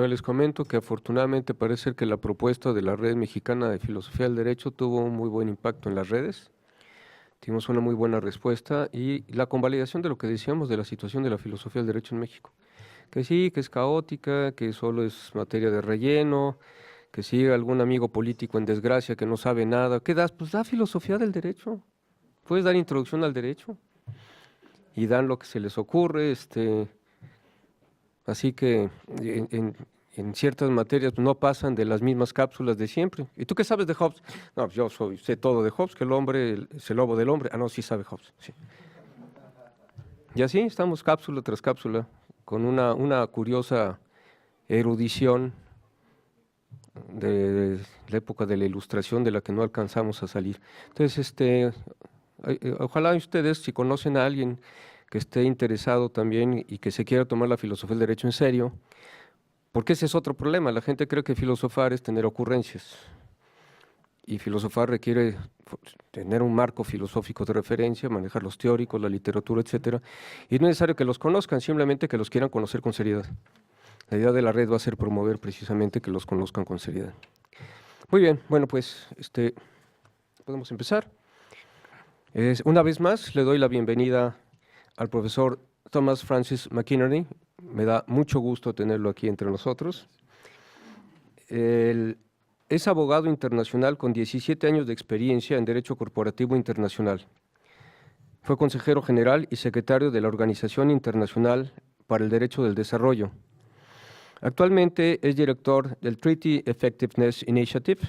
Les comento que afortunadamente parece ser que la propuesta de la Red Mexicana de Filosofía del Derecho tuvo un muy buen impacto en las redes. Tuvimos una muy buena respuesta y la convalidación de lo que decíamos de la situación de la filosofía del derecho en México. Que sí, que es caótica, que solo es materia de relleno, que si algún amigo político en desgracia que no sabe nada, ¿qué das? Pues da filosofía del derecho. Puedes dar introducción al derecho y dan lo que se les ocurre, así que en ciertas materias no pasan de las mismas cápsulas de siempre. ¿Y tú qué sabes de Hobbes? No, yo sé todo de Hobbes, que el hombre es el lobo del hombre. Ah, no, sí sabe Hobbes, sí. Y así estamos cápsula tras cápsula, con una curiosa erudición de la época de la Ilustración de la que no alcanzamos a salir. Entonces, ojalá ustedes, si conocen a alguien que esté interesado también y que se quiera tomar la filosofía del derecho en serio, porque ese es otro problema. La gente cree que filosofar es tener ocurrencias, y filosofar requiere tener un marco filosófico de referencia, manejar los teóricos, la literatura, etcétera, y no es necesario que los conozcan, simplemente que los quieran conocer con seriedad. La idea de la red va a ser promover precisamente que los conozcan con seriedad. Muy bien, bueno, pues podemos empezar. Una vez más le doy la bienvenida al profesor Thomas Francis McInerney. Me da mucho gusto tenerlo aquí entre nosotros. Es abogado internacional con 17 años de experiencia en Derecho Corporativo Internacional. Fue consejero general y secretario de la Organización Internacional para el Derecho del Desarrollo. Actualmente es director del Treaty Effectiveness Initiative,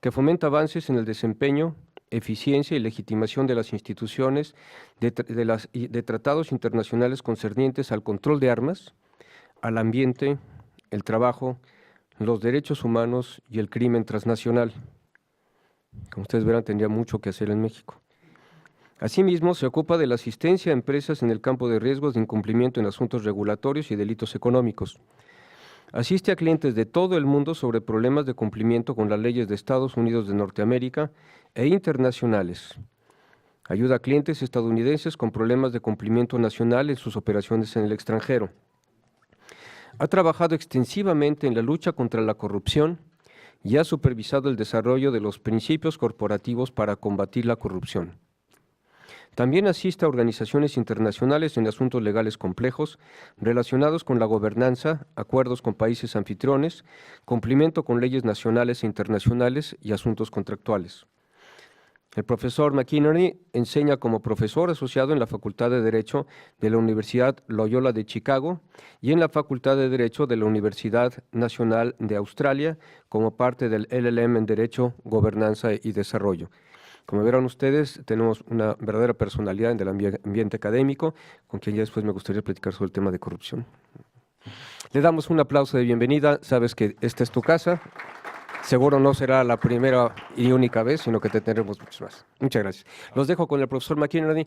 que fomenta avances en el desempeño, eficiencia y legitimación de las instituciones de tratados internacionales concernientes al control de armas, al ambiente, el trabajo, los derechos humanos y el crimen transnacional. Como ustedes verán, tendría mucho que hacer en México. Asimismo, se ocupa de la asistencia a empresas en el campo de riesgos de incumplimiento en asuntos regulatorios y delitos económicos. Asiste a clientes de todo el mundo sobre problemas de cumplimiento con las leyes de Estados Unidos de Norteamérica e internacionales. Ayuda a clientes estadounidenses con problemas de cumplimiento nacional en sus operaciones en el extranjero. Ha trabajado extensivamente en la lucha contra la corrupción y ha supervisado el desarrollo de los principios corporativos para combatir la corrupción. También asiste a organizaciones internacionales en asuntos legales complejos relacionados con la gobernanza, acuerdos con países anfitriones, cumplimiento con leyes nacionales e internacionales y asuntos contractuales. El profesor McInerney enseña como profesor asociado en la Facultad de Derecho de la Universidad Loyola de Chicago y en la Facultad de Derecho de la Universidad Nacional de Australia como parte del LLM en Derecho, Gobernanza y Desarrollo. Como verán ustedes, tenemos una verdadera personalidad en el ambiente académico, con quien ya después me gustaría platicar sobre el tema de corrupción. Le damos un aplauso de bienvenida, sabes que esta es tu casa, seguro no será la primera y única vez, sino que te tendremos muchas más. Muchas gracias. Los dejo con el profesor McInerney.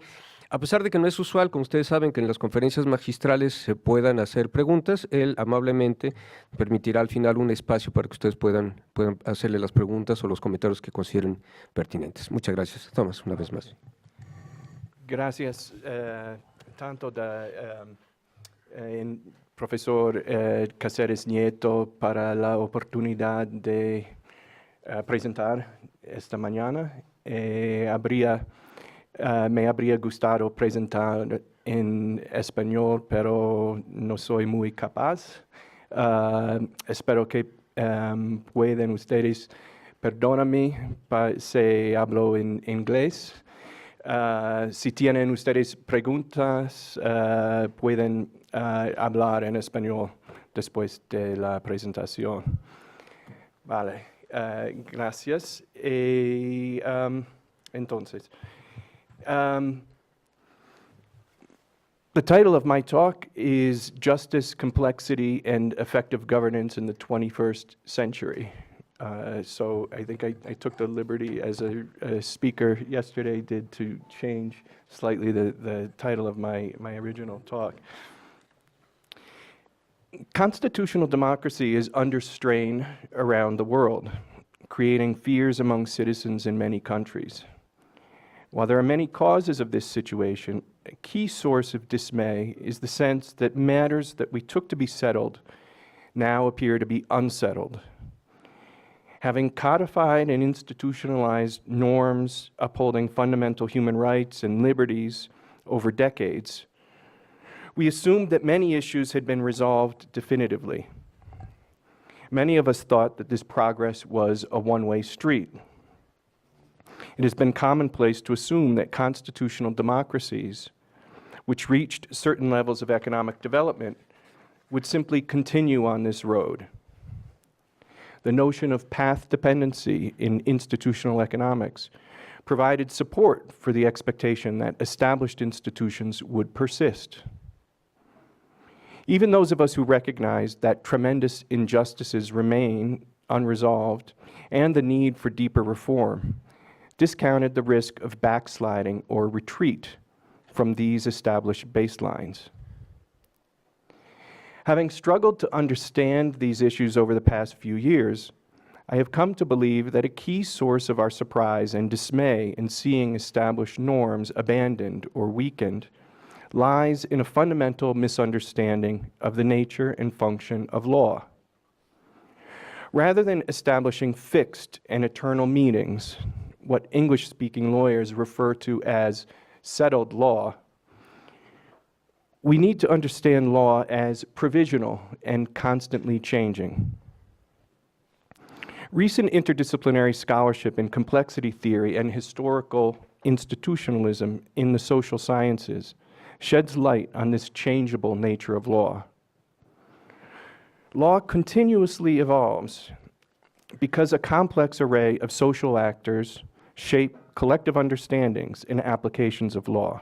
A pesar de que no es usual, como ustedes saben, que en las conferencias magistrales se puedan hacer preguntas, él amablemente permitirá al final un espacio para que ustedes puedan hacerle las preguntas o los comentarios que consideren pertinentes. Muchas gracias. Tomás, una vez más. Gracias tanto profesor Cáceres Nieto para la oportunidad de presentar esta mañana. Me habría gustado presentar en español, pero no soy muy capaz. Espero que puedan ustedes perdonarme si hablo en inglés. Si tienen ustedes preguntas, pueden hablar en español después de la presentación. Vale, gracias. Entonces, the title of my talk is Justice, Complexity, and Effective Governance in the 21st Century. So I think I took the liberty as a speaker yesterday to change slightly the title of my original talk. Constitutional democracy is under strain around the world, creating fears among citizens in many countries. While there are many causes of this situation, a key source of dismay is the sense that matters that we took to be settled now appear to be unsettled. Having codified and institutionalized norms upholding fundamental human rights and liberties over decades, we assumed that many issues had been resolved definitively. Many of us thought that this progress was a one-way street. It has been commonplace to assume that constitutional democracies, which reached certain levels of economic development, would simply continue on this road. The notion of path dependency in institutional economics provided support for the expectation that established institutions would persist. Even those of us who recognize that tremendous injustices remain unresolved and the need for deeper reform discounted the risk of backsliding or retreat from these established baselines. Having struggled to understand these issues over the past few years, I have come to believe that a key source of our surprise and dismay in seeing established norms abandoned or weakened lies in a fundamental misunderstanding of the nature and function of law. Rather than establishing fixed and eternal meanings, what English-speaking lawyers refer to as settled law, we need to understand law as provisional and constantly changing. Recent interdisciplinary scholarship in complexity theory and historical institutionalism in the social sciences sheds light on this changeable nature of law. Law continuously evolves because a complex array of social actors shape collective understandings and applications of law.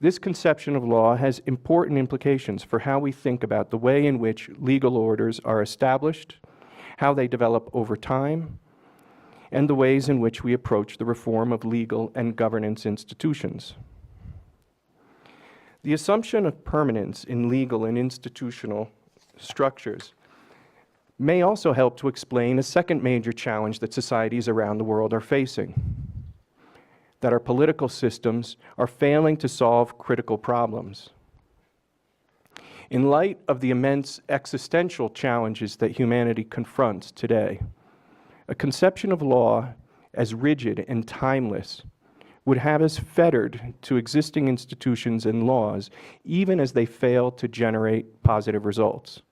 This conception of law has important implications for how we think about the way in which legal orders are established, how they develop over time, and the ways in which we approach the reform of legal and governance institutions. The assumption of permanence in legal and institutional structures may also help to explain a second major challenge that societies around the world are facing: that our political systems are failing to solve critical problems. In light of the immense existential challenges that humanity confronts today, a conception of law as rigid and timeless would have us fettered to existing institutions and laws, even as they fail to generate positive results.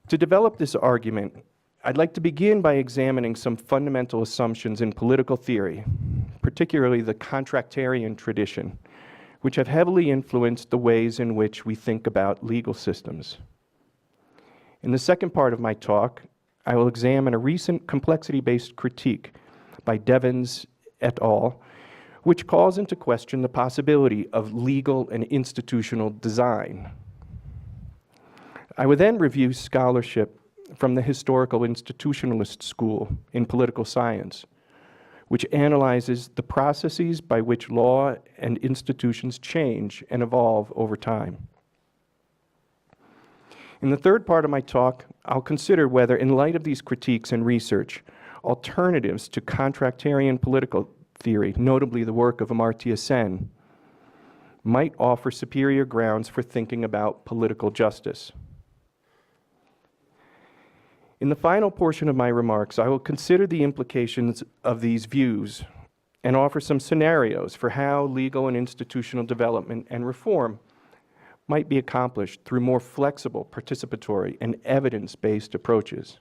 To develop this argument, I'd like to begin by examining some fundamental assumptions in political theory, particularly the contractarian tradition, which have heavily influenced the ways in which we think about legal systems. In the second part of my talk, I will examine a recent complexity-based critique by Devens et al., which calls into question the possibility of legal and institutional design. I will then review scholarship from the historical institutionalist school in political science, which analyzes the processes by which law and institutions change and evolve over time. In the third part of my talk, I'll consider whether, in light of these critiques and research, alternatives to contractarian political theory, notably the work of Amartya Sen, might offer superior grounds for thinking about political justice. In the final portion of my remarks, I will consider the implications of these views and offer some scenarios for how legal and institutional development and reform might be accomplished through more flexible, participatory, and evidence-based approaches.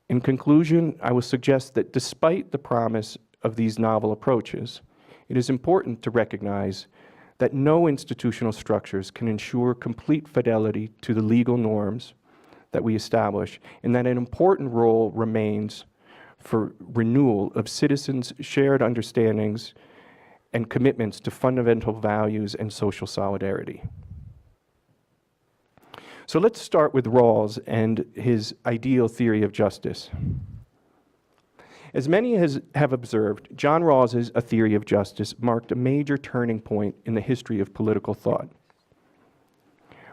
In conclusion, I will suggest that despite the promise of these novel approaches, it is important to recognize that no institutional structures can ensure complete fidelity to the legal norms that we establish, and that an important role remains for renewal of citizens' shared understandings and commitments to fundamental values and social solidarity. So let's start with Rawls and his ideal theory of justice. As many have observed, John Rawls's A Theory of Justice marked a major turning point in the history of political thought.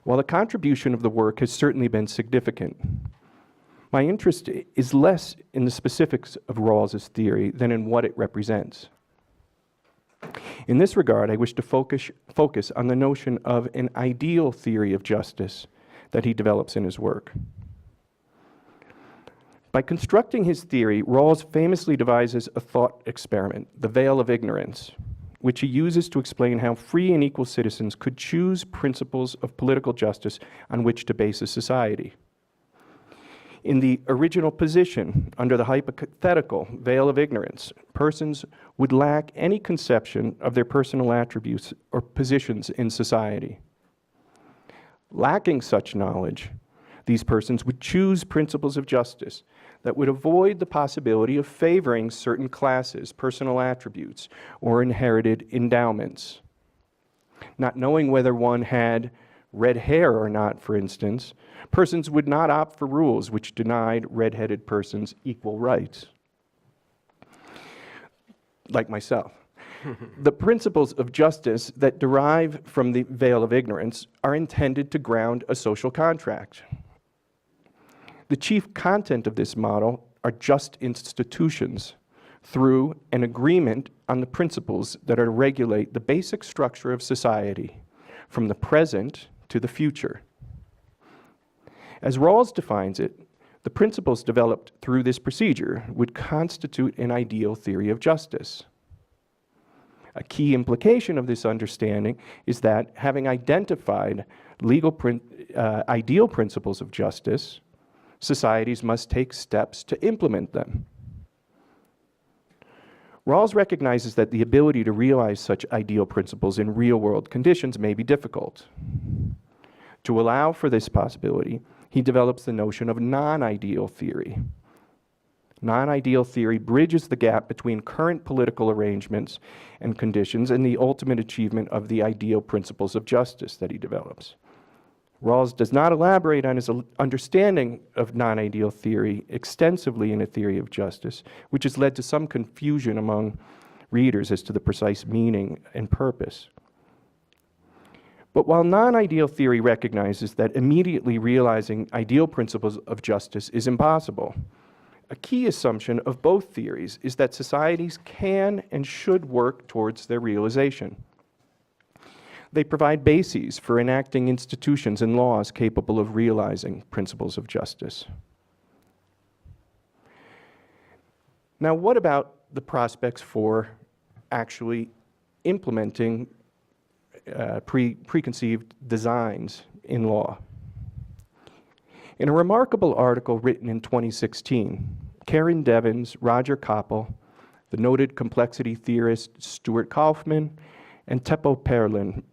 While the contribution of the work has certainly been significant, my interest is less in the specifics of Rawls's theory than in what it represents. In this regard, I wish to focus on the notion of an ideal theory of justice that he develops in his work. By constructing his theory, Rawls famously devises a thought experiment, the veil of ignorance, which he uses to explain how free and equal citizens could choose principles of political justice on which to base a society. In the original position, under the hypothetical veil of ignorance, persons would lack any conception of their personal attributes or positions in society. Lacking such knowledge, these persons would choose principles of justice that would avoid the possibility of favoring certain classes, personal attributes, or inherited endowments. Not knowing whether one had red hair or not, for instance, persons would not opt for rules which denied red-headed persons equal rights. Like myself. The principles of justice that derive from the veil of ignorance are intended to ground a social contract. The chief content of this model are just institutions through an agreement on the principles that are to regulate the basic structure of society from the present to the future. As Rawls defines it, the principles developed through this procedure would constitute an ideal theory of justice. A key implication of this understanding is that, having identified ideal principles of justice, societies must take steps to implement them. Rawls recognizes that the ability to realize such ideal principles in real-world conditions may be difficult. To allow for this possibility, he develops the notion of non-ideal theory. Non-ideal theory bridges the gap between current political arrangements and conditions and the ultimate achievement of the ideal principles of justice that he develops. Rawls does not elaborate on his understanding of non-ideal theory extensively in A Theory of Justice, which has led to some confusion among readers as to the precise meaning and purpose. But while non-ideal theory recognizes that immediately realizing ideal principles of justice is impossible, a key assumption of both theories is that societies can and should work towards their realization. They provide bases for enacting institutions and laws capable of realizing principles of justice. Now, what about the prospects for actually implementing preconceived designs in law? In a remarkable article written in 2016, Karen Devins, Roger Koppel, the noted complexity theorist Stuart Kaufman, and Teppo Perlin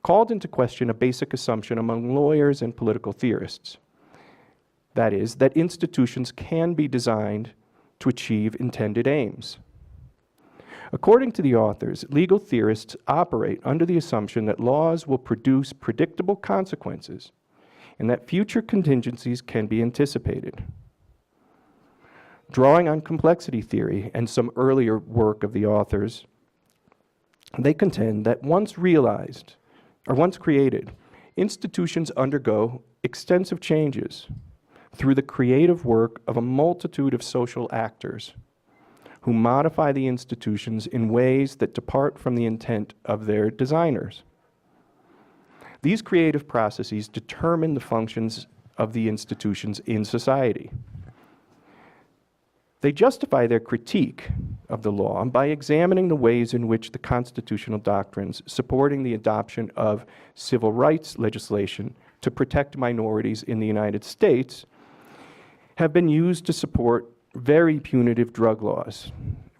called into question a basic assumption among lawyers and political theorists. That is, that institutions can be designed to achieve intended aims. According to the authors, legal theorists operate under the assumption that laws will produce predictable consequences and that future contingencies can be anticipated. Drawing on complexity theory and some earlier work of the authors, they contend that once realized, or once created, institutions undergo extensive changes through the creative work of a multitude of social actors who modify the institutions in ways that depart from the intent of their designers. These creative processes determine the functions of the institutions in society. They justify their critique of the law by examining the ways in which the constitutional doctrines supporting the adoption of civil rights legislation to protect minorities in the United States have been used to support very punitive drug laws,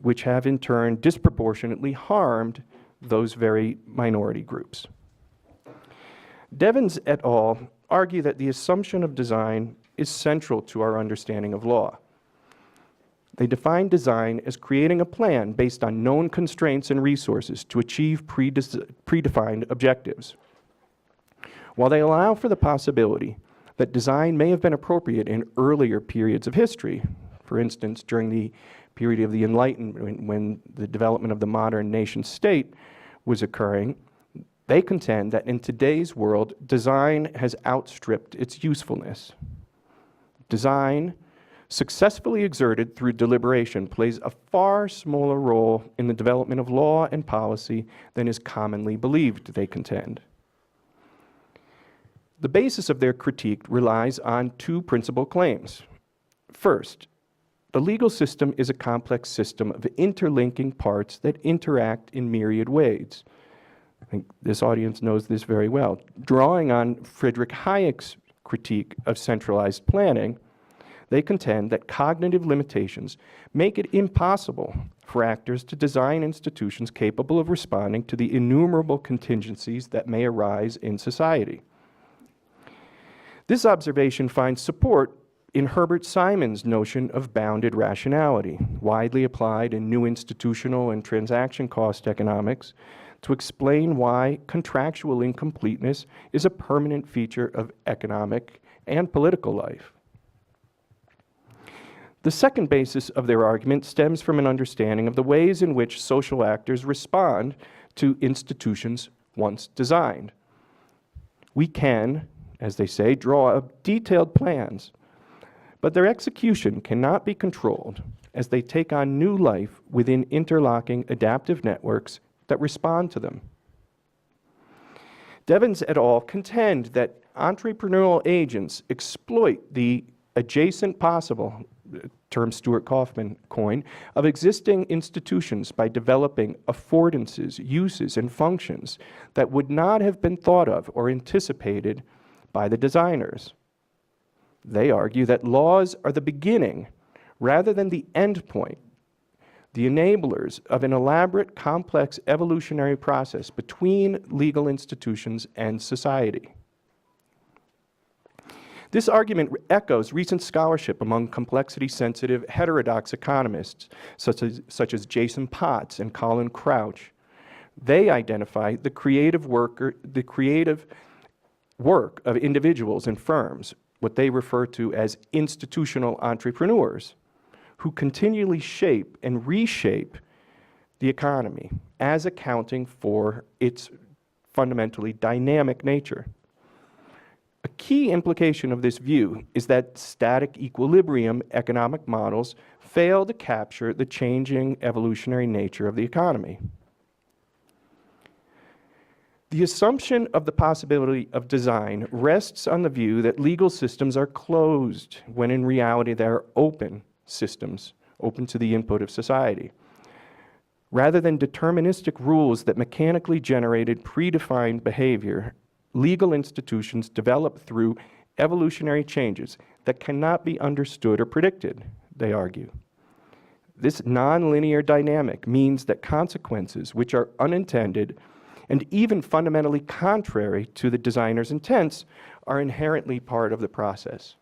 which have in turn disproportionately harmed those very minority groups. Devins et al. Argue that the assumption of design is central to our understanding of law. They define design as creating a plan based on known constraints and resources to achieve predefined objectives. While they allow for the possibility that design may have been appropriate in earlier periods of history, for instance, during the period of the Enlightenment when the development of the modern nation state was occurring, They contend that in today's world, design has outstripped its usefulness. Design, successfully exerted through deliberation, plays a far smaller role in the development of law and policy than is commonly believed, they contend. The basis of their critique relies on two principal claims. First, the legal system is a complex system of interlinking parts that interact in myriad ways. I think this audience knows this very well. Drawing on Friedrich Hayek's critique of centralized planning, they contend that cognitive limitations make it impossible for actors to design institutions capable of responding to the innumerable contingencies that may arise in society. This observation finds support in Herbert Simon's notion of bounded rationality, widely applied in new institutional and transaction cost economics, to explain why contractual incompleteness is a permanent feature of economic and political life. The second basis of their argument stems from an understanding of the ways in which social actors respond to institutions once designed. We can, as they say, draw up detailed plans, but their execution cannot be controlled as they take on new life within interlocking adaptive networks that respond to them. Devins et al. Contend that entrepreneurial agents exploit the adjacent possible, term Stuart Kaufman coined, of existing institutions by developing affordances, uses, and functions that would not have been thought of or anticipated by the designers. They argue that laws are the beginning rather than the end point, the enablers of an elaborate, complex evolutionary process between legal institutions and society. This argument echoes recent scholarship among complexity-sensitive heterodox economists, such as Jason Potts and Colin Crouch. They identify the creative work of individuals and firms, what they refer to as institutional entrepreneurs, who continually shape and reshape the economy as accounting for its fundamentally dynamic nature. A key implication of this view is that static equilibrium economic models fail to capture the changing evolutionary nature of the economy. The assumption of the possibility of design rests on the view that legal systems are closed, when in reality they are open systems, open to the input of society. Rather than deterministic rules that mechanically generated predefined behavior, legal institutions develop through evolutionary changes that cannot be understood or predicted, they argue. This nonlinear dynamic means that consequences which are unintended and even fundamentally contrary to the designer's intents are inherently part of the process.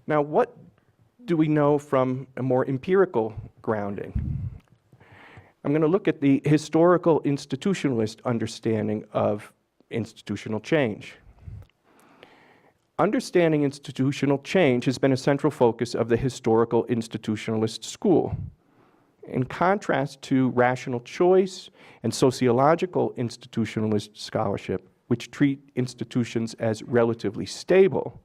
Now, what do we know from a more empirical grounding? I'm going to look at the historical institutionalist understanding of institutional change. Understanding institutional change has been a central focus of the historical institutionalist school. In contrast to rational choice and sociological institutionalist scholarship, which treat institutions as relatively stable,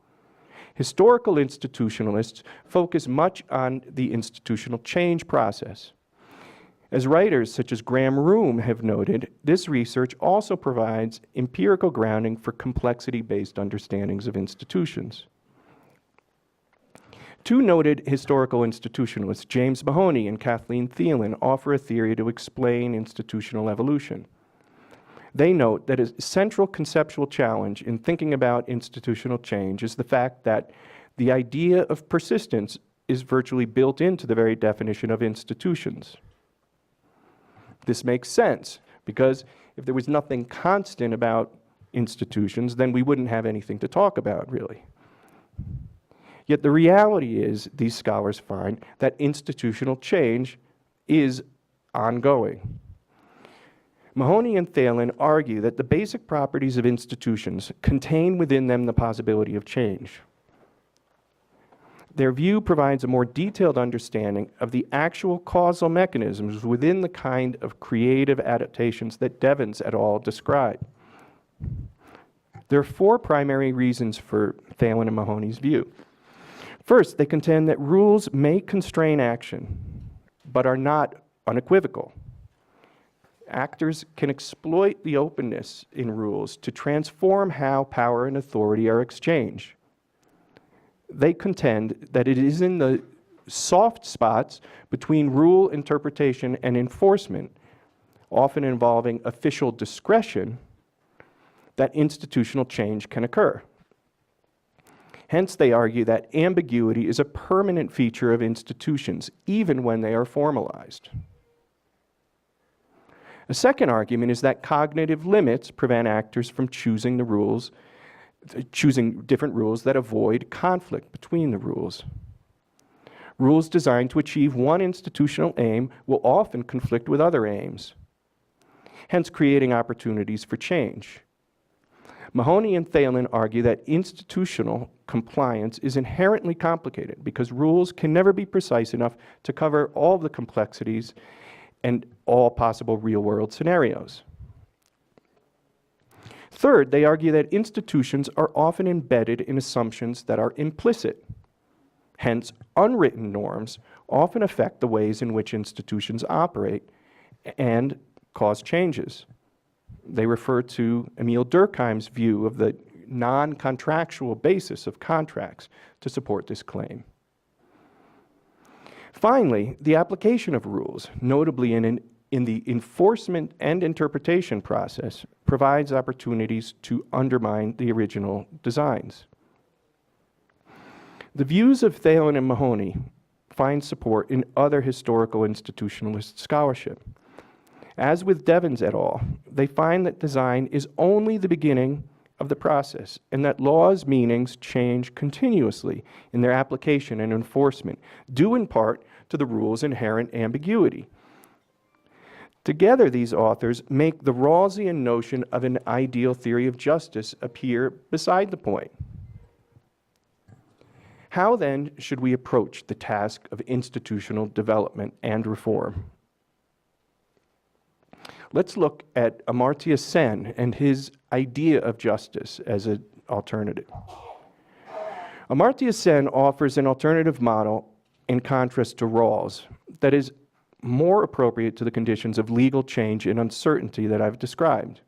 historical institutionalists focus much on the institutional change process. As writers such as Graham Room have noted, this research also provides empirical grounding for complexity-based understandings of institutions. Two noted historical institutionalists, James Mahoney and Kathleen Thielen, offer a theory to explain institutional evolution. They note that a central conceptual challenge in thinking about institutional change is the fact that the idea of persistence is virtually built into the very definition of institutions. This makes sense, because if there was nothing constant about institutions, then we wouldn't have anything to talk about, really. Yet the reality is, these scholars find, that institutional change is ongoing. Mahoney and Thielen argue that the basic properties of institutions contain within them the possibility of change. Their view provides a more detailed understanding of the actual causal mechanisms within the kind of creative adaptations that Devens et al. Describe. There are four primary reasons for Thalen and Mahoney's view. First, they contend that rules may constrain action, but are not unequivocal. Actors can exploit the openness in rules to transform how power and authority are exchanged. They contend that it is in the soft spots between rule interpretation and enforcement, often involving official discretion, that institutional change can occur. Hence, they argue that ambiguity is a permanent feature of institutions, even when they are formalized. A second argument is that cognitive limits prevent actors from choosing different rules that avoid conflict between the rules. Rules designed to achieve one institutional aim will often conflict with other aims, hence creating opportunities for change. Mahoney and Thalen argue that institutional compliance is inherently complicated because rules can never be precise enough to cover all the complexities and all possible real-world scenarios. Third, they argue that institutions are often embedded in assumptions that are implicit. Hence, unwritten norms often affect the ways in which institutions operate and cause changes. They refer to Emile Durkheim's view of the non-contractual basis of contracts to support this claim. Finally, the application of rules, notably in the enforcement and interpretation process, provides opportunities to undermine the original designs. The views of Thalen and Mahoney find support in other historical institutionalist scholarship. As with Devens et al., they find that design is only the beginning of the process and that laws' meanings change continuously in their application and enforcement, due in part to the rule's inherent ambiguity. Together, these authors make the Rawlsian notion of an ideal theory of justice appear beside the point. How then should we approach the task of institutional development and reform? Let's look at Amartya Sen and his idea of justice as an alternative. Amartya Sen offers an alternative model in contrast to Rawls that is more appropriate to the conditions of legal change and uncertainty that I've described.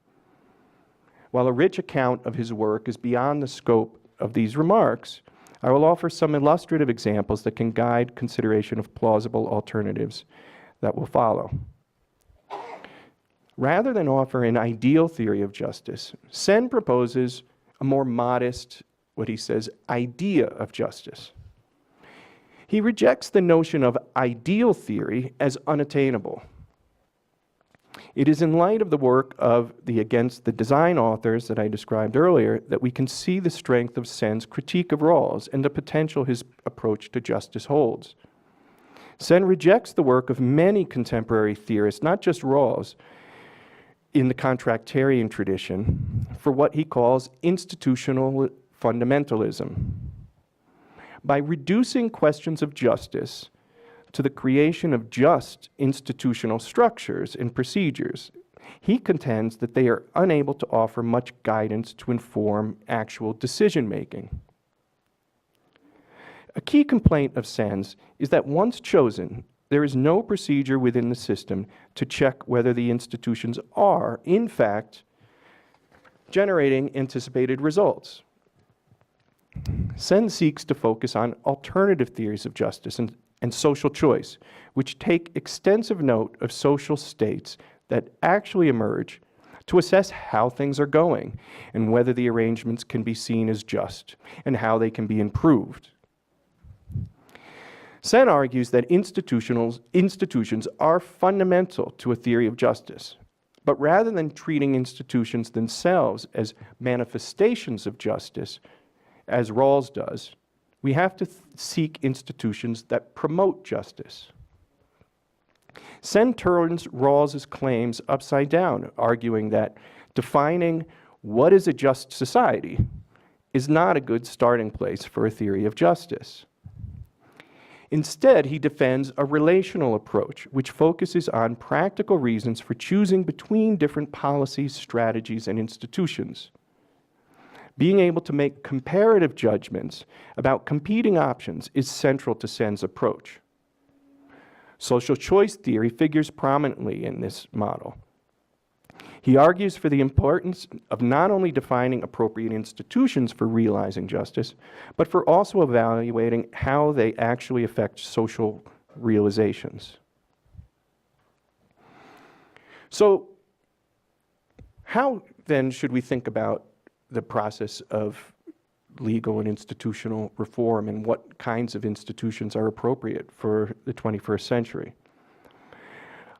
While a rich account of his work is beyond the scope of these remarks, I will offer some illustrative examples that can guide consideration of plausible alternatives that will follow. Rather than offer an ideal theory of justice, Sen proposes a more modest, what he says, idea of justice. He rejects the notion of ideal theory as unattainable. It is in light of the work of the Against the Design authors that I described earlier that we can see the strength of Sen's critique of Rawls and the potential his approach to justice holds. Sen rejects the work of many contemporary theorists, not just Rawls, in the contractarian tradition for what he calls institutional fundamentalism. By reducing questions of justice to the creation of just institutional structures and procedures, he contends that they are unable to offer much guidance to inform actual decision-making. A key complaint of Sen's is that once chosen, there is no procedure within the system to check whether the institutions are, in fact, generating anticipated results. Sen seeks to focus on alternative theories of justice and social choice, which take extensive note of social states that actually emerge to assess how things are going and whether the arrangements can be seen as just and how they can be improved. Sen argues that institutions are fundamental to a theory of justice, but rather than treating institutions themselves as manifestations of justice, as Rawls does, we have to seek institutions that promote justice. Sen turns Rawls's claims upside down, arguing that defining what is a just society is not a good starting place for a theory of justice. Instead, he defends a relational approach, which focuses on practical reasons for choosing between different policies, strategies, and institutions. Being able to make comparative judgments about competing options is central to Sen's approach. Social choice theory figures prominently in this model. He argues for the importance of not only defining appropriate institutions for realizing justice, but for also evaluating how they actually affect social realizations. So, how then should we think about the process of legal and institutional reform, and what kinds of institutions are appropriate for the 21st century?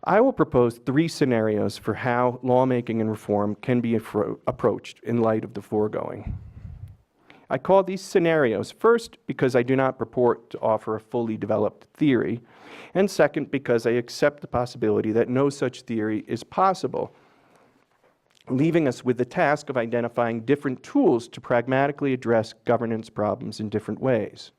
I will propose 3 scenarios for how lawmaking and reform can be approached in light of the foregoing. I call these scenarios, first, because I do not purport to offer a fully developed theory, and second, because I accept the possibility that no such theory is possible, leaving us with the task of identifying different tools to pragmatically address governance problems in different ways.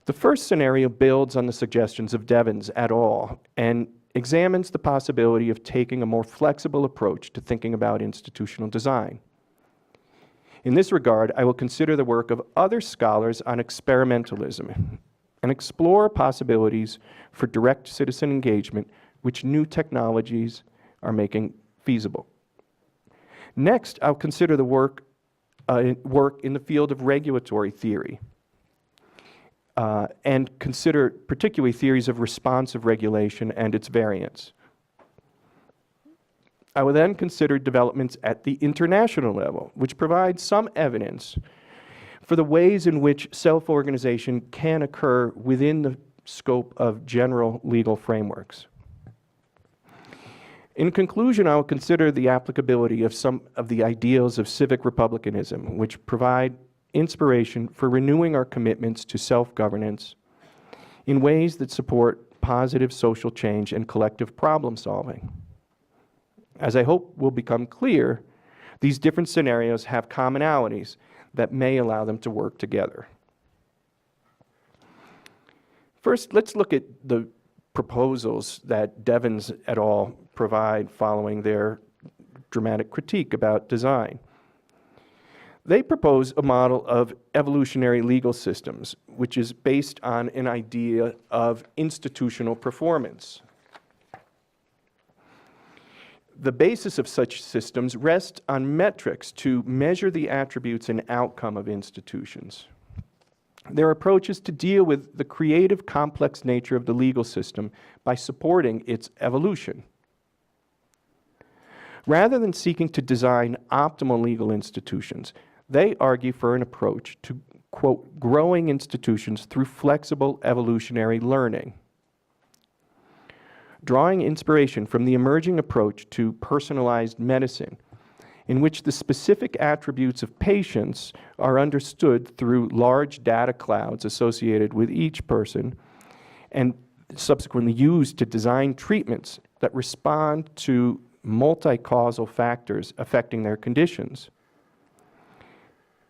The first scenario builds on the suggestions of Devins et al. And examines the possibility of taking a more flexible approach to thinking about institutional design. In this regard, I will consider the work of other scholars on experimentalism and explore possibilities for direct citizen engagement which new technologies are making feasible. Next, I'll consider the work in the field of regulatory theory, and consider particularly theories of responsive regulation and its variants. I will then consider developments at the international level, which provide some evidence for the ways in which self-organization can occur within the scope of general legal frameworks. In conclusion, I will consider the applicability of some of the ideals of civic republicanism, which provide inspiration for renewing our commitments to self-governance in ways that support positive social change and collective problem solving. As I hope will become clear, these different scenarios have commonalities that may allow them to work together. First, let's look at the proposals that Devins et al. Provide following their dramatic critique about design. They propose a model of evolutionary legal systems, which is based on an idea of institutional performance. The basis of such systems rests on metrics to measure the attributes and outcome of institutions. Their approach is to deal with the creative, complex nature of the legal system by supporting its evolution. Rather than seeking to design optimal legal institutions, they argue for an approach to, quote, growing institutions through flexible evolutionary learning. Drawing inspiration from the emerging approach to personalized medicine, in which the specific attributes of patients are understood through large data clouds associated with each person and subsequently used to design treatments that respond to multi-causal factors affecting their conditions.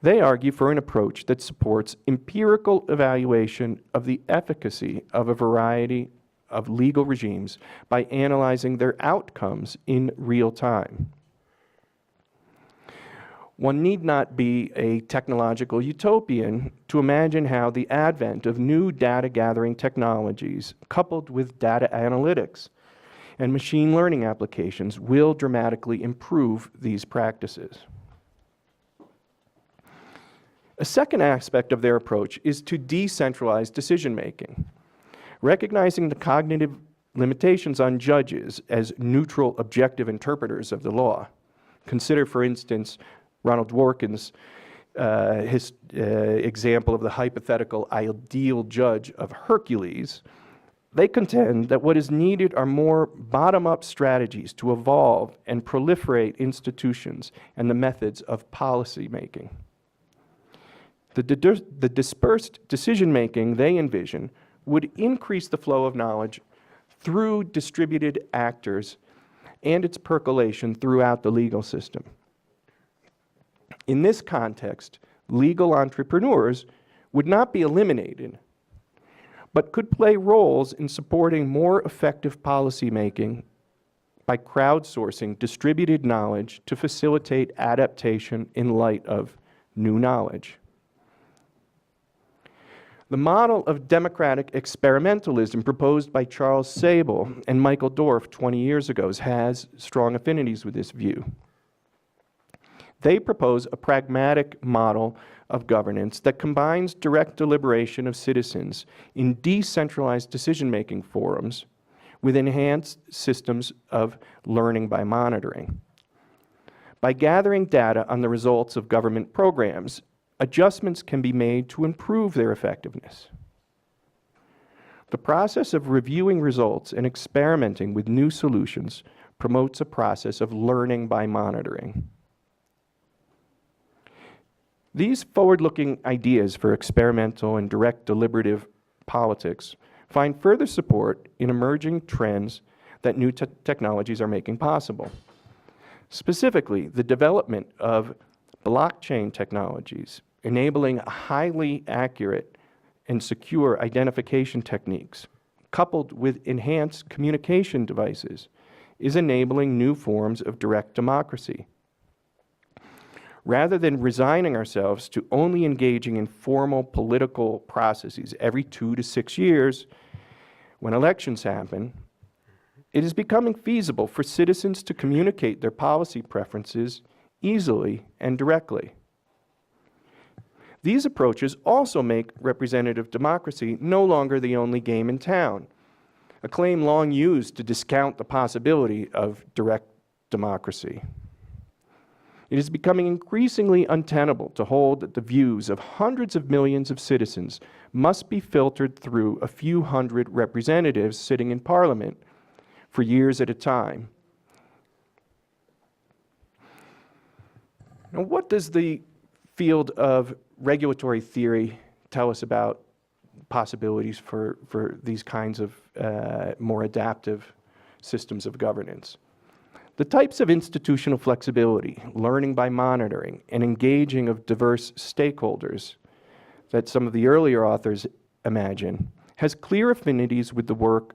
They argue for an approach that supports empirical evaluation of the efficacy of a variety of legal regimes by analyzing their outcomes in real time. One need not be a technological utopian to imagine how the advent of new data gathering technologies, coupled with data analytics and machine learning applications, will dramatically improve these practices. A second aspect of their approach is to decentralize decision-making, recognizing the cognitive limitations on judges as neutral, objective interpreters of the law. Consider, for instance, Ronald Dworkin's example of the hypothetical ideal judge of Hercules. They contend that what is needed are more bottom-up strategies to evolve and proliferate institutions and the methods of policy making. The dispersed decision-making they envision would increase the flow of knowledge through distributed actors and its percolation throughout the legal system. In this context, legal entrepreneurs would not be eliminated, but could play roles in supporting more effective policymaking by crowdsourcing distributed knowledge to facilitate adaptation in light of new knowledge. The model of democratic experimentalism proposed by Charles Sable and Michael Dorff 20 years ago has strong affinities with this view. They propose a pragmatic model of governance that combines direct deliberation of citizens in decentralized decision-making forums with enhanced systems of learning by monitoring. By gathering data on the results of government programs, adjustments can be made to improve their effectiveness. The process of reviewing results and experimenting with new solutions promotes a process of learning by monitoring. These forward-looking ideas for experimental and direct deliberative politics find further support in emerging trends that new technologies are making possible. Specifically, the development of blockchain technologies, enabling highly accurate and secure identification techniques, coupled with enhanced communication devices, is enabling new forms of direct democracy. Rather than resigning ourselves to only engaging in formal political processes every 2 to 6 years, when elections happen, it is becoming feasible for citizens to communicate their policy preferences easily and directly. These approaches also make representative democracy no longer the only game in town, a claim long used to discount the possibility of direct democracy. It is becoming increasingly untenable to hold that the views of hundreds of millions of citizens must be filtered through a few hundred representatives sitting in Parliament for years at a time. Now, what does the field of regulatory theory tell us about possibilities for these kinds of more adaptive systems of governance? The types of institutional flexibility, learning by monitoring, and engaging of diverse stakeholders that some of the earlier authors imagine has clear affinities with the work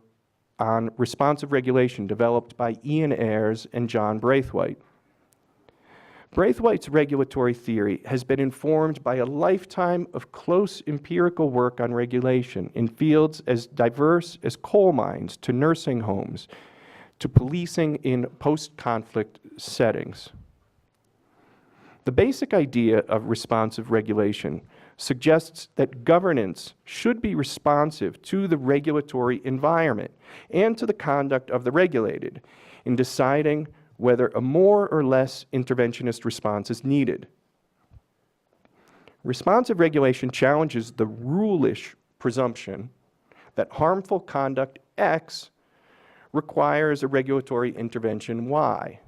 on responsive regulation developed by Ian Ayres and John Braithwaite. Braithwaite's regulatory theory has been informed by a lifetime of close empirical work on regulation in fields as diverse as coal mines to nursing homes, to policing in post-conflict settings. The basic idea of responsive regulation suggests that governance should be responsive to the regulatory environment and to the conduct of the regulated in deciding whether a more or less interventionist response is needed. Responsive regulation challenges the rule-ish presumption that harmful conduct X requires a regulatory intervention Y.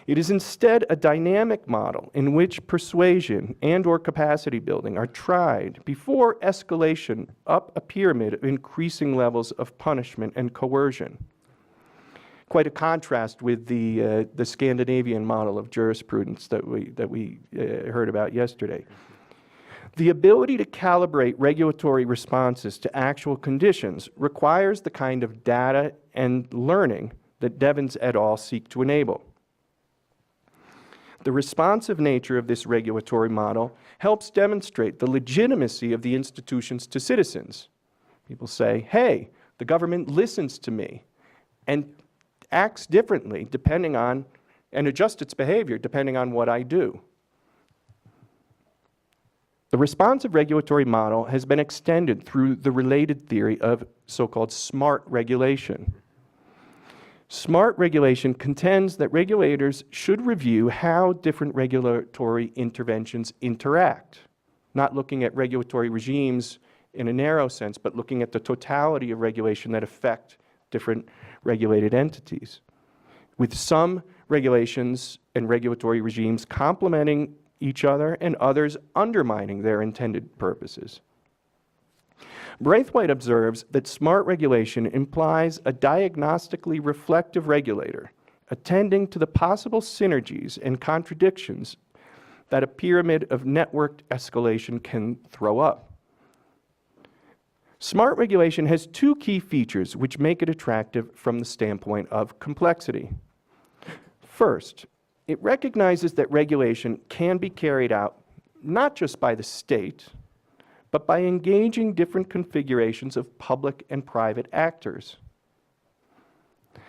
It is instead a dynamic model in which persuasion and/or capacity building are tried before escalation up a pyramid of increasing levels of punishment and coercion. Quite a contrast with the Scandinavian model of jurisprudence that we heard about yesterday. The ability to calibrate regulatory responses to actual conditions requires the kind of data and learning that Devins et al. Seek to enable. The responsive nature of this regulatory model helps demonstrate the legitimacy of the institutions to citizens. People say, hey, the government listens to me and acts differently depending on, and adjusts its behavior depending on what I do. The responsive regulatory model has been extended through the related theory of so-called smart regulation. Smart regulation contends that regulators should review how different regulatory interventions interact, not looking at regulatory regimes in a narrow sense, but looking at the totality of regulation that affect different regulated entities, with some regulations and regulatory regimes complementing each other and others undermining their intended purposes. Braithwaite observes that smart regulation implies a diagnostically reflective regulator attending to the possible synergies and contradictions that a pyramid of networked escalation can throw up. Smart regulation has two key features which make it attractive from the standpoint of complexity. First, it recognizes that regulation can be carried out not just by the state, but by engaging different configurations of public and private actors.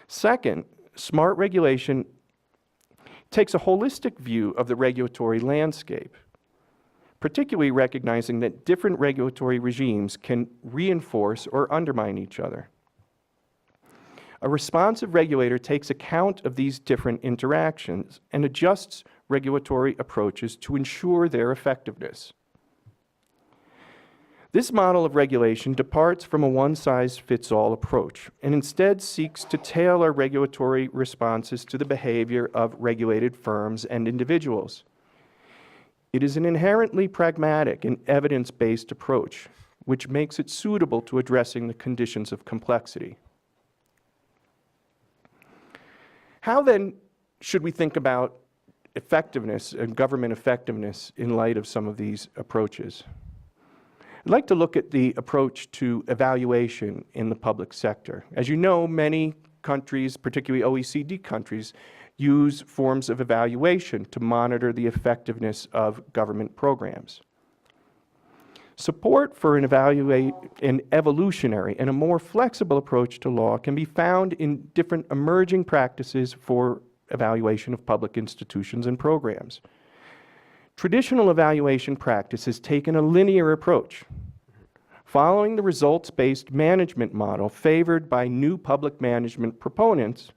Second, smart regulation takes a holistic view of the regulatory landscape, particularly recognizing that different regulatory regimes can reinforce or undermine each other. A responsive regulator takes account of these different interactions and adjusts regulatory approaches to ensure their effectiveness. This model of regulation departs from a one-size-fits-all approach and instead seeks to tailor regulatory responses to the behavior of regulated firms and individuals. It is an inherently pragmatic and evidence-based approach, which makes it suitable to addressing the conditions of complexity. How then should we think about effectiveness and government effectiveness in light of some of these approaches? I'd like to look at the approach to evaluation in the public sector. As you know, many countries, particularly OECD countries, use forms of evaluation to monitor the effectiveness of government programs. Support for an evolutionary and a more flexible approach to law can be found in different emerging practices for evaluation of public institutions and programs. Traditional evaluation practice has taken a linear approach, following the results-based management model favored by new public management proponents.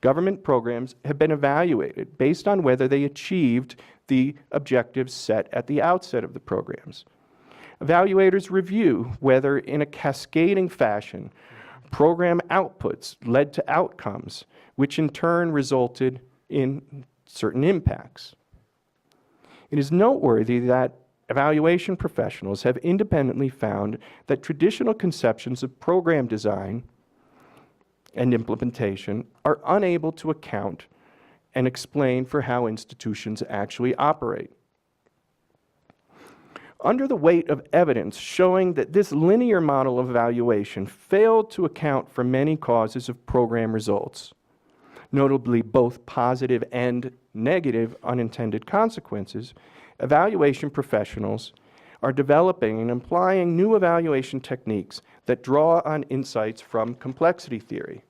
Government programs have been evaluated based on whether they achieved the objectives set at the outset of the programs. Evaluators review whether, in a cascading fashion, program outputs led to outcomes, which in turn resulted in certain impacts. It is noteworthy that evaluation professionals have independently found that traditional conceptions of program design and implementation are unable to account and explain for how institutions actually operate. Under the weight of evidence showing that this linear model of evaluation failed to account for many causes of program results, notably both positive and negative unintended consequences, evaluation professionals are developing and applying new evaluation techniques that draw on insights from complexity theory.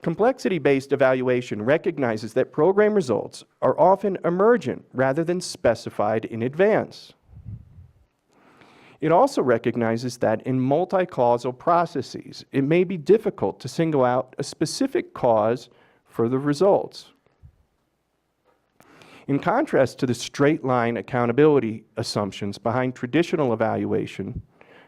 Complexity-based evaluation recognizes that program results are often emergent rather than specified in advance. It also recognizes that in multi-causal processes, it may be difficult to single out a specific cause for the results. In contrast to the straight-line accountability assumptions behind traditional evaluation,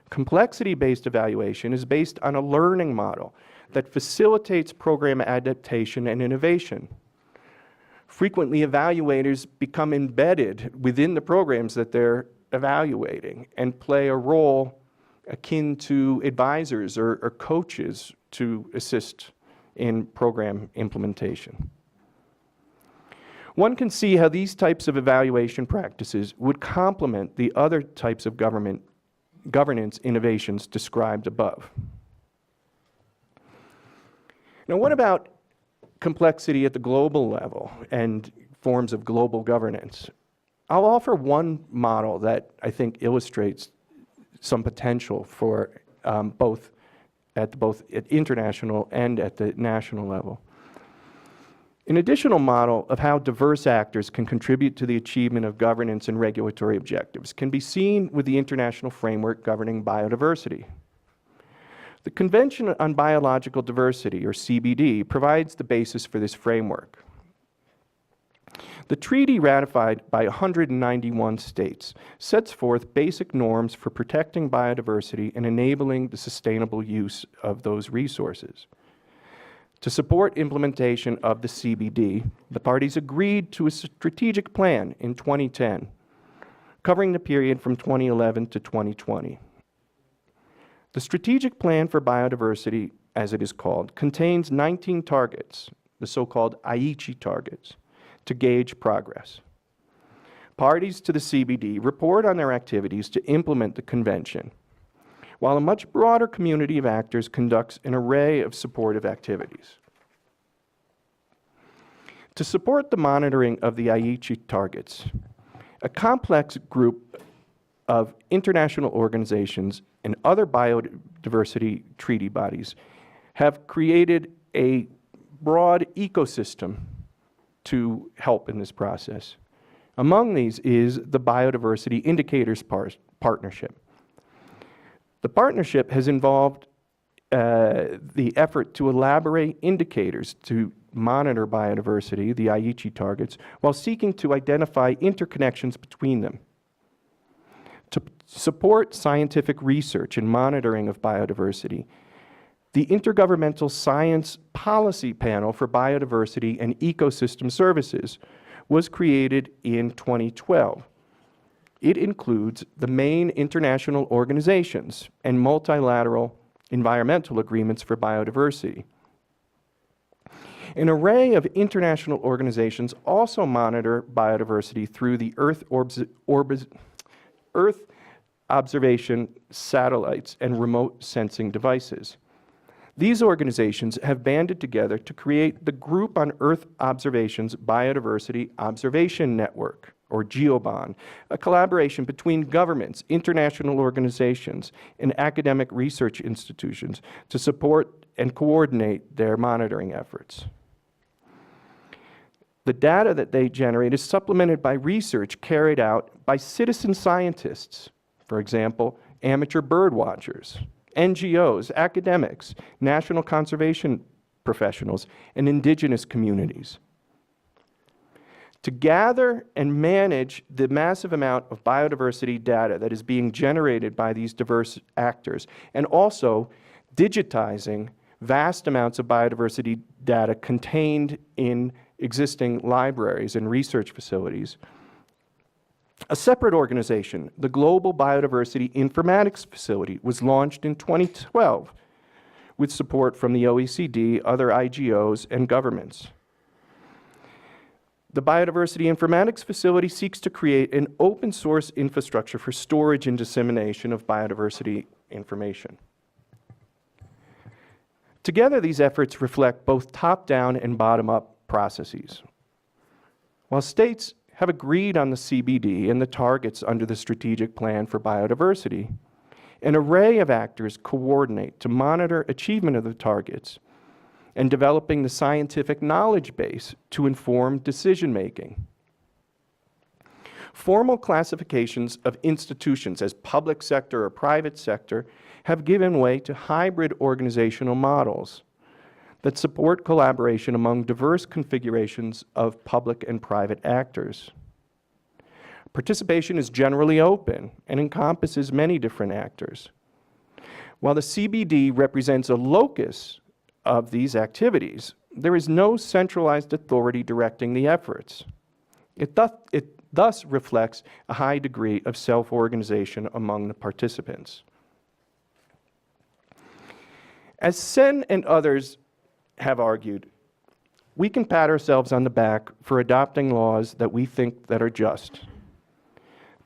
complexity-based evaluation is based on a learning model that facilitates program adaptation and innovation. Frequently, evaluators become embedded within the programs that they're evaluating and play a role akin to advisors or coaches to assist in program implementation. One can see how these types of evaluation practices would complement the other types of governance innovations described above. Now, what about complexity at the global level and forms of global governance? I'll offer one model that I think illustrates some potential for both at international and at the national level. An additional model of how diverse actors can contribute to the achievement of governance and regulatory objectives can be seen with the international framework governing biodiversity. The Convention on Biological Diversity, or CBD, provides the basis for this framework. The treaty, ratified by 191 states, sets forth basic norms for protecting biodiversity and enabling the sustainable use of those resources. To support implementation of the CBD, the parties agreed to a strategic plan in 2010, covering the period from 2011 to 2020. The Strategic Plan for Biodiversity, as it is called, contains 19 targets, the so-called IIJ targets, to gauge progress. Parties to the CBD report on their activities to implement the convention, while a much broader community of actors conducts an array of supportive activities. To support the monitoring of the Aichi targets, a complex group of international organizations and other biodiversity treaty bodies have created a broad ecosystem to help in this process. Among these is the Biodiversity Indicators Partnership. The partnership has involved the effort to elaborate indicators to monitor biodiversity, the Aichi targets, while seeking to identify interconnections between them. To support scientific research and monitoring of biodiversity, the Intergovernmental Science Policy Panel for Biodiversity and Ecosystem Services was created in 2012. It includes the main international organizations and multilateral environmental agreements for biodiversity. An array of international organizations also monitor biodiversity through the Earth observation satellites and remote sensing devices. These organizations have banded together to create the Group on Earth Observations Biodiversity Observation Network, or GEOBON, a collaboration between governments, international organizations, and academic research institutions to support and coordinate their monitoring efforts. The data that they generate is supplemented by research carried out by citizen scientists, for example, amateur bird watchers, NGOs, academics, national conservation professionals, and indigenous communities. To gather and manage the massive amount of biodiversity data that is being generated by these diverse actors, and also digitizing vast amounts of biodiversity data contained in existing libraries and research facilities, a separate organization, the Global Biodiversity Informatics Facility, was launched in 2012 with support from the OECD, other IGOs, and governments. The Biodiversity Informatics Facility seeks to create an open source infrastructure for storage and dissemination of biodiversity information. Together, these efforts reflect both top-down and bottom-up processes. While states have agreed on the CBD and the targets under the Strategic Plan for Biodiversity, an array of actors coordinate to monitor achievement of the targets and developing the scientific knowledge base to inform decision-making. Formal classifications of institutions as public sector or private sector have given way to hybrid organizational models that support collaboration among diverse configurations of public and private actors. Participation is generally open and encompasses many different actors. While the CBD represents a locus of these activities, there is no centralized authority directing the efforts. It thus reflects a high degree of self-organization among the participants. As Sen and others have argued, we can pat ourselves on the back for adopting laws that we think that are just.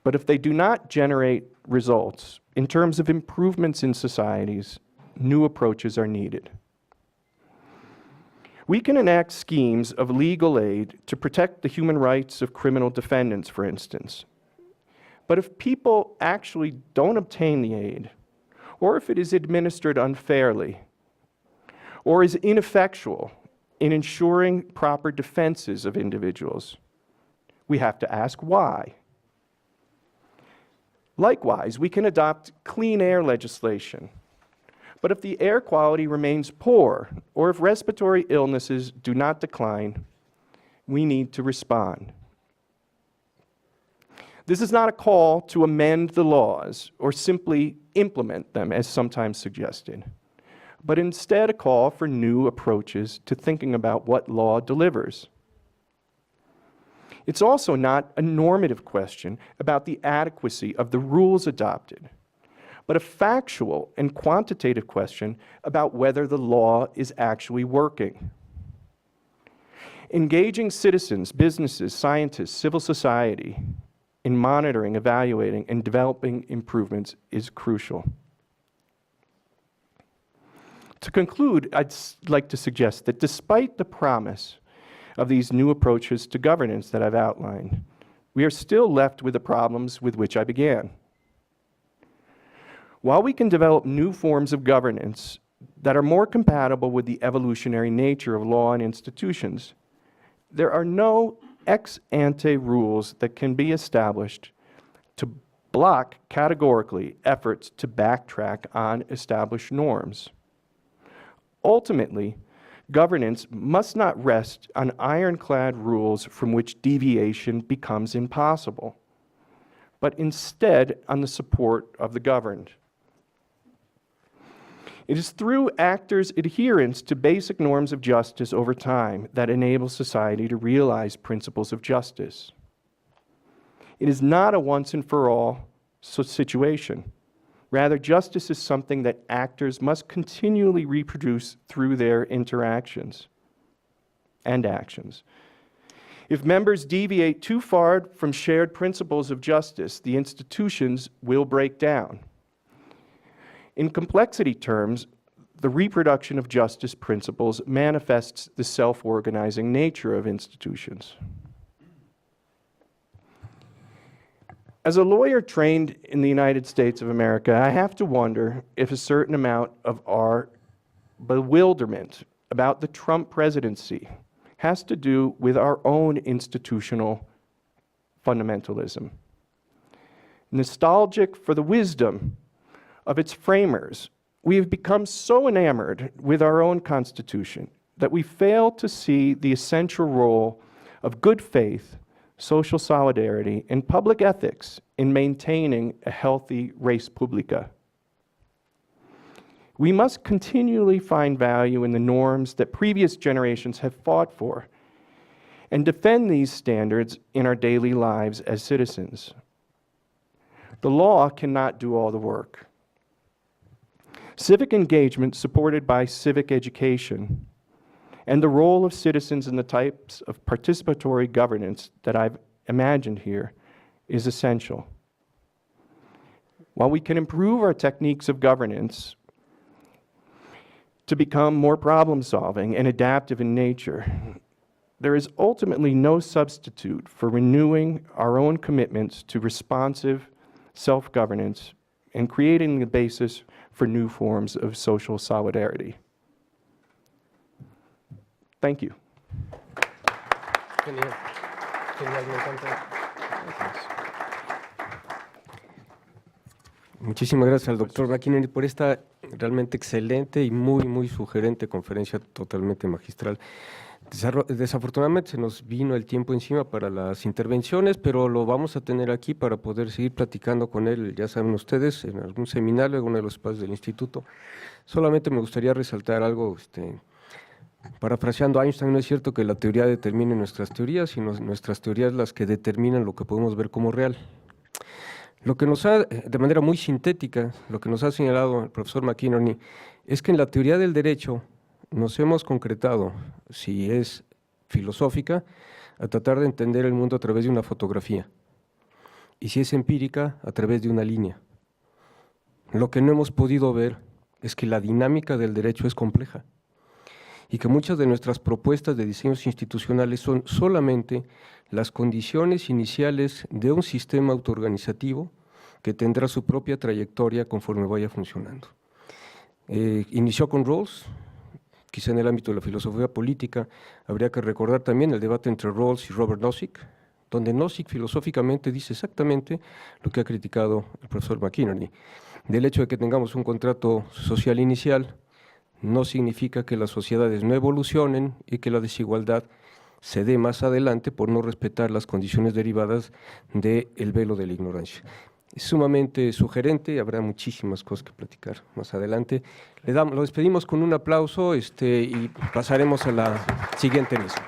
But if they do not generate results in terms of improvements in societies, new approaches are needed. We can enact schemes of legal aid to protect the human rights of criminal defendants, for instance. But if people actually don't obtain the aid, or if it is administered unfairly, or is ineffectual in ensuring proper defenses of individuals, we have to ask why. Likewise, we can adopt clean air legislation. But if the air quality remains poor, or if respiratory illnesses do not decline, we need to respond. This is not a call to amend the laws or simply implement them, as sometimes suggested, but instead a call for new approaches to thinking about what law delivers. It's also not a normative question about the adequacy of the rules adopted, but a factual and quantitative question about whether the law is actually working. Engaging citizens, businesses, scientists, civil society, in monitoring, evaluating, and developing improvements is crucial. To conclude, I'd like to suggest that despite the promise of these new approaches to governance that I've outlined, we are still left with the problems with which I began. While we can develop new forms of governance that are more compatible with the evolutionary nature of law and institutions, there are no ex ante rules that can be established to block categorically efforts to backtrack on established norms. Ultimately, governance must not rest on ironclad rules from which deviation becomes impossible, but instead on the support of the governed. It is through actors' adherence to basic norms of justice over time that enables society to realize principles of justice. It is not a once and for all situation. Rather, justice is something that actors must continually reproduce through their interactions and actions. If members deviate too far from shared principles of justice, the institutions will break down. In complexity terms, the reproduction of justice principles manifests the self-organizing nature of institutions. As a lawyer trained in the United States of America, I have to wonder if a certain amount of our bewilderment about the Trump presidency has to do with our own institutional fundamentalism. Nostalgic for the wisdom of its framers, we have become so enamored with our own Constitution that we fail to see the essential role of good faith, social solidarity, and public ethics in maintaining a healthy res publica. We must continually find value in the norms that previous generations have fought for and defend these standards in our daily lives as citizens. The law cannot do all the work. Civic engagement supported by civic education and the role of citizens in the types of participatory governance that I've imagined here is essential. While we can improve our techniques of governance to become more problem-solving and adaptive in nature, there is ultimately no substitute for renewing our own commitments to responsive self-governance and creating the basis for new forms of social solidarity. Thank you. Muchísimas gracias al doctor McInerney por esta realmente excelente y muy sugerente conferencia totalmente magistral. Desafortunadamente se nos vino el tiempo encima para las intervenciones, pero lo vamos a tener aquí para poder seguir platicando con él, ya saben ustedes, en algún seminario, en alguno de los espacios del instituto. Solamente me gustaría resaltar algo, parafraseando a Einstein, no es cierto que la teoría determine nuestras teorías, sino nuestras teorías las que determinan lo que podemos ver como real. Lo que nos ha, de manera muy sintética, lo que nos ha señalado el profesor McInerney, es que en la teoría del derecho nos hemos concretado, si es filosófica, a tratar de entender el mundo a través de una fotografía, y si es empírica, a través de una línea. Lo que no hemos podido ver es que la dinámica del derecho es compleja, y que muchas de nuestras propuestas de diseños institucionales son solamente las condiciones iniciales de un sistema autoorganizativo que tendrá su propia trayectoria conforme vaya funcionando. Inició con Rawls. Quizá en el ámbito de la filosofía política habría que recordar también el debate entre Rawls y Robert Nozick, donde Nozick filosóficamente dice exactamente lo que ha criticado el profesor McInerney. Del hecho de que tengamos un contrato social inicial no significa que las sociedades no evolucionen y que la desigualdad se dé más adelante por no respetar las condiciones derivadas del velo de la ignorancia. Es sumamente sugerente, habrá muchísimas cosas que platicar más adelante. Lo despedimos con un aplauso y pasaremos a la siguiente mesa.